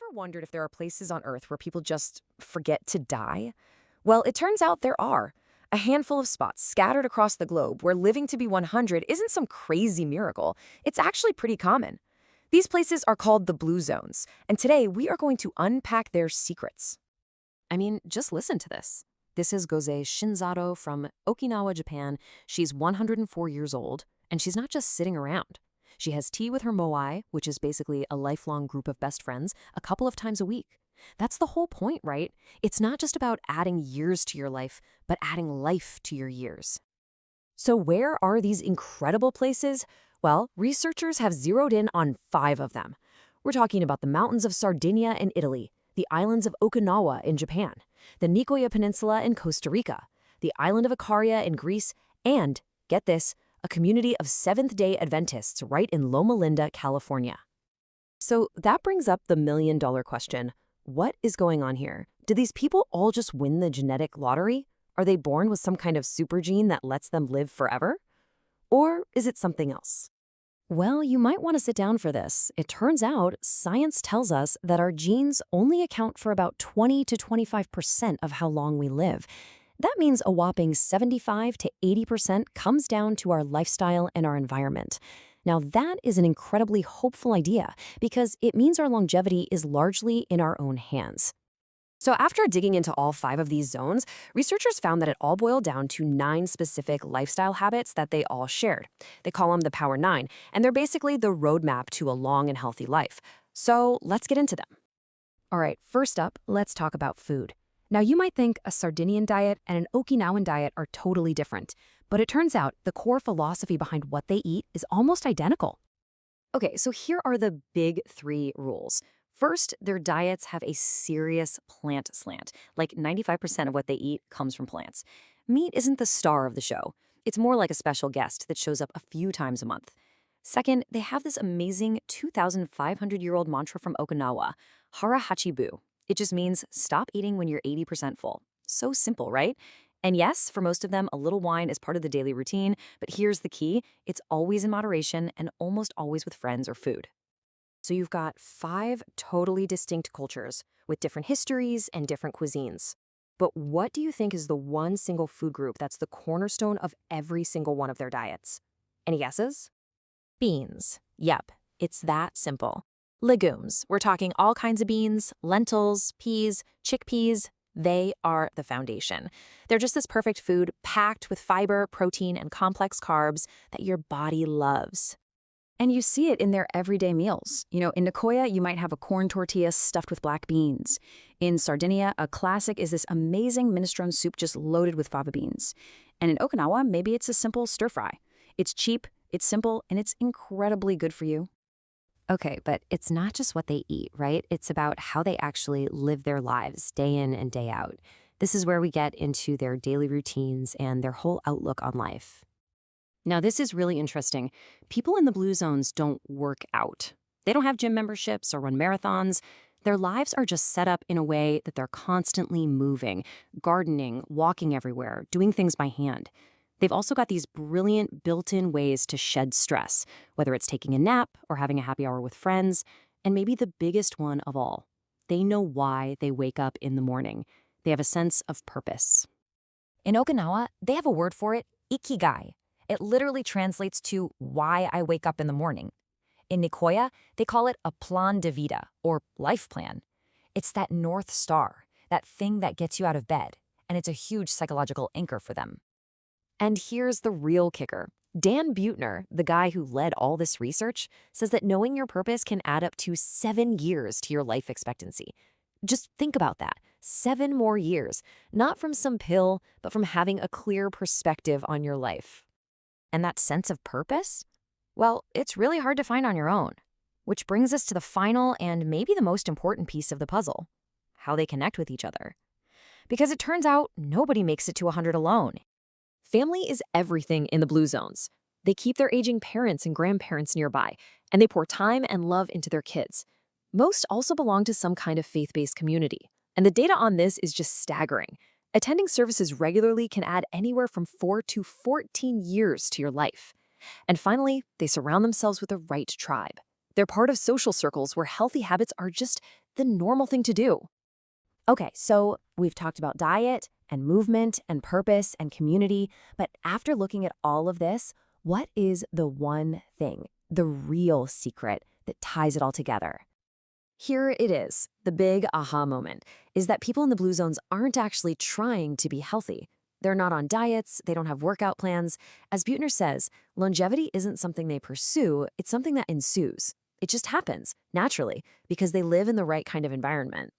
Ever wondered if there are places on Earth where people just forget to die? Well, it turns out there are. A handful of spots scattered across the globe where living to be 100 isn't some crazy miracle. It's actually pretty common. These places are called the Blue Zones, and today we are going to unpack their secrets. I mean, just listen to this. This is Goze Shinzato from Okinawa, Japan. She's 104 years old, and she's not just sitting around. She has tea with her moai, which is basically a lifelong group of best friends, a couple of times a week. That's the whole point, right? It's not just about adding years to your life, but adding life to your years. So where are these incredible places? Well, researchers have zeroed in on 5 of them. We're talking about the mountains of Sardinia in Italy, the islands of Okinawa in Japan, the Nicoya Peninsula in Costa Rica, the island of Ikaria in Greece, and, get this, a community of Seventh-day Adventists right in Loma Linda, California. So that brings up the million-dollar question. What is going on here? Did these people all just win the genetic lottery? Are they born with some kind of super gene that lets them live forever? Or is it something else? Well, you might want to sit down for this. It turns out science tells us that our genes only account for about 20 to 25% of how long we live. That means a whopping 75 to 80% comes down to our lifestyle and our environment. Now, that is an incredibly hopeful idea because it means our longevity is largely in our own hands. So after digging into all 5 of these zones, researchers found that it all boiled down to 9 specific lifestyle habits that they all shared. They call them the Power 9, and they're basically the roadmap to a long and healthy life. So let's get into them. All right, first up, let's talk about food. Now, you might think a Sardinian diet and an Okinawan diet are totally different, but it turns out the core philosophy behind what they eat is almost identical. Okay, so here are the big 3 rules. First, their diets have a serious plant slant. Like 95% of what they eat comes from plants. Meat isn't the star of the show. It's more like a special guest that shows up a few times a month. Second, they have this amazing 2,500-year-old mantra from Okinawa, Hara Hachibu. It just means stop eating when you're 80% full. So simple, right? And yes, for most of them, a little wine is part of the daily routine, but here's the key. It's always in moderation and almost always with friends or food. So you've got 5 totally distinct cultures with different histories and different cuisines. But what do you think is the one single food group that's the cornerstone of every single one of their diets? Any guesses? Beans. Yep, it's that simple. Legumes. We're talking all kinds of beans, lentils, peas, chickpeas. They are the foundation. They're just this perfect food packed with fiber, protein, and complex carbs that your body loves. And you see it in their everyday meals. You know, in Nicoya, you might have a corn tortilla stuffed with black beans. In Sardinia, a classic is this amazing minestrone soup just loaded with fava beans. And in Okinawa, maybe it's a simple stir-fry. It's cheap, it's simple, and it's incredibly good for you. Okay, but it's not just what they eat, right? It's about how they actually live their lives day in and day out. This is where we get into their daily routines and their whole outlook on life. Now, this is really interesting. People in the Blue Zones don't work out. They don't have gym memberships or run marathons. Their lives are just set up in a way that they're constantly moving, gardening, walking everywhere, doing things by hand. They've also got these brilliant built-in ways to shed stress, whether it's taking a nap or having a happy hour with friends. And maybe the biggest one of all, they know why they wake up in the morning. They have a sense of purpose. In Okinawa, they have a word for it, ikigai. It literally translates to why I wake up in the morning. In Nicoya, they call it a plan de vida, or life plan. It's that North Star, that thing that gets you out of bed, and it's a huge psychological anchor for them. And here's the real kicker. Dan Buettner, the guy who led all this research, says that knowing your purpose can add up to 7 years to your life expectancy. Just think about that. 7 more years, not from some pill, but from having a clear perspective on your life. And that sense of purpose? Well, it's really hard to find on your own. Which brings us to the final and maybe the most important piece of the puzzle, how they connect with each other. Because it turns out nobody makes it to 100 alone. Family is everything in the Blue Zones. They keep their aging parents and grandparents nearby, and they pour time and love into their kids. Most also belong to some kind of faith-based community, and the data on this is just staggering. Attending services regularly can add anywhere from 4 to 14 years to your life. And finally, they surround themselves with the right tribe. They're part of social circles where healthy habits are just the normal thing to do. Okay, so we've talked about diet and movement and purpose and community, but after looking at all of this, what is the one thing, the real secret that ties it all together? Here it is. The big aha moment is that people in the blue zones aren't actually trying to be healthy. They're not on diets, they don't have workout plans. As Buettner says, longevity isn't something they pursue, it's something that ensues. It just happens, naturally, because they live in the right kind of environment.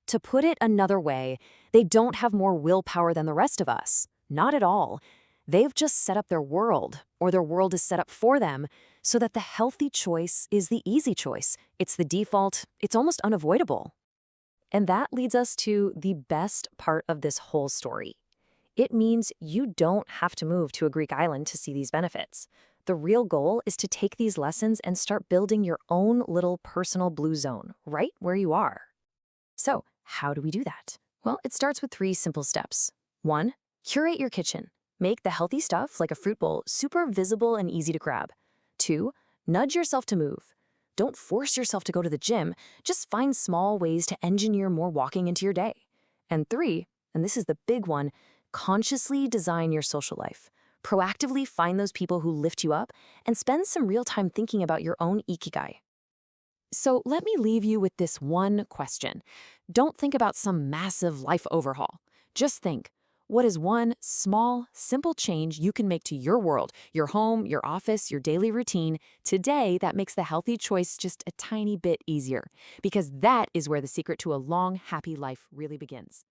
To put it another way, they don't have more willpower than the rest of us. Not at all. They've just set up their world, or their world is set up for them, so that the healthy choice is the easy choice. It's the default, it's almost unavoidable. And that leads us to the best part of this whole story. It means you don't have to move to a Greek island to see these benefits. The real goal is to take these lessons and start building your own little personal blue zone, right where you are. So, how do we do that? Well, it starts with 3 simple steps. 1, curate your kitchen. Make the healthy stuff, like a fruit bowl, super visible and easy to grab. 2, nudge yourself to move. Don't force yourself to go to the gym, just find small ways to engineer more walking into your day. And 3, and this is the big one, consciously design your social life. Proactively find those people who lift you up and spend some real time thinking about your own ikigai. So let me leave you with this one question. Don't think about some massive life overhaul. Just think, what is one small, simple change you can make to your world, your home, your office, your daily routine today that makes the healthy choice just a tiny bit easier? Because that is where the secret to a long, happy life really begins.